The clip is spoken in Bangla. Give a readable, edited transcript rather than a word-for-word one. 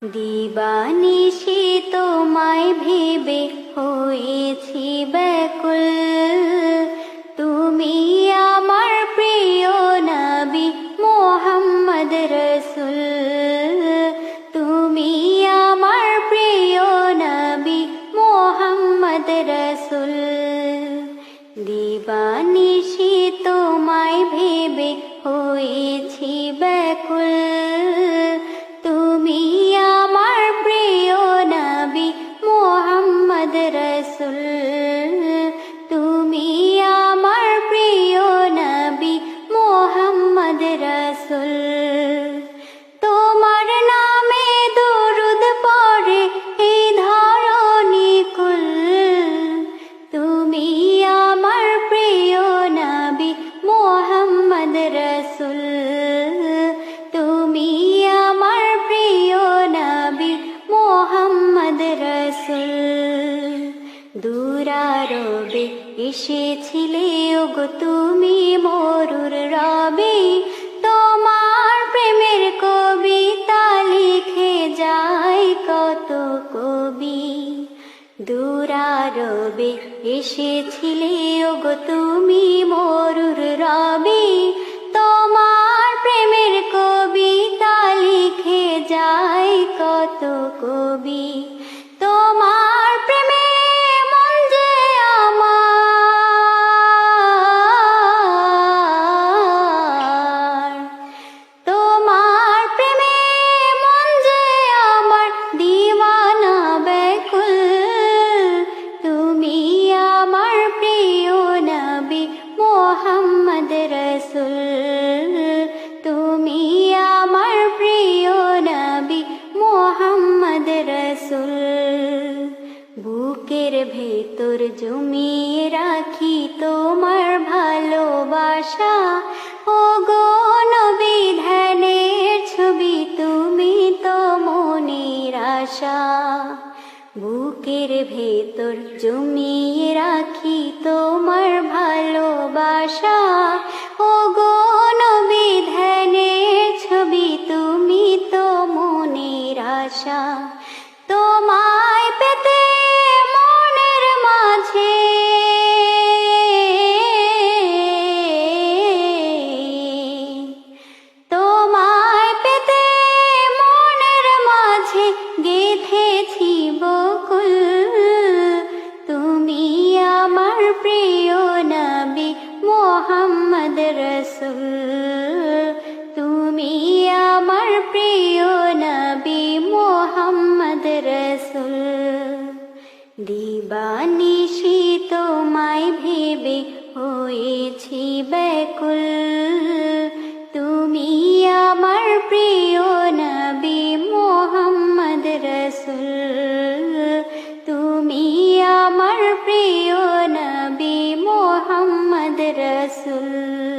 দিবানিশি তোমায় ভেবে হয়েছি ব্যাকুল, তুমি আমার প্রিয় নবী মুহাম্মদ রসুল। তুমি আমার প্রিয় নবী মুহাম্মদ রসুল। দিবানিশি তোমায় ভেবে হয়েছি ব্যাকুল, তুমি আমার প্রিয় নবী মুহাম্মদ রসুল। তুমি আমার প্রিয় নবী মুহাম্মদ রসুল। তোমার নামে দরুদ পড়ে এই ধরণী কুল, তুমি আমার প্রিয় নবী মুহাম্মদ রসুল। তুমি আমার প্রিয় নবী মুহাম্মদ রসুল। দূরারবে এসেছিলে ওগো তুমি মরুর রবে, তোমার প্রেমের কবিতা লিখে যায় কত কবি। দূরারবে এসেছিলে ওগো তুমি মরুর রবে, তোমার প্রেমের কবিতা লিখে যায় কত কবি। তোমার প্রেমে মন যে আমার, তোমার প্রেমে মন যে আমার দিওয়ানা ব্যাকুল। তুমি আমার প্রিয় নবী মুহাম্মদ রসুল। তুমি আমার প্রিয় নবী মুহাম্মদ রসুল। বুকের ভেতর জমিয়ে রাখি তোমার ভালোবাসা, ও গো নবী ধ্যানের ছবি তুমি তো মনের আশা। বুকের ভেতর জমিয়ে রাখি তোমার ভালোবাসা, ও গো নবী ধ্যানের ছবি তুমি তো মনের আশা। তোমায় পেতে মনের মাঝে তোমায় পেতে মনের মাঝে গেঁথেছি বকুল। তুমি আমার প্রিয় নবী মুহাম্মদ রসুল। তুমি আমার প্রিয় নবী মুহাম্মদ রসুল। দিবানিশি তোমায় ভেবে হয়েছি ব্যাকুল, তুমি আমার প্রিয় নবী মুহাম্মদ রসুল। তুমি আমার প্রিয় নবী মুহাম্মদ রসুল।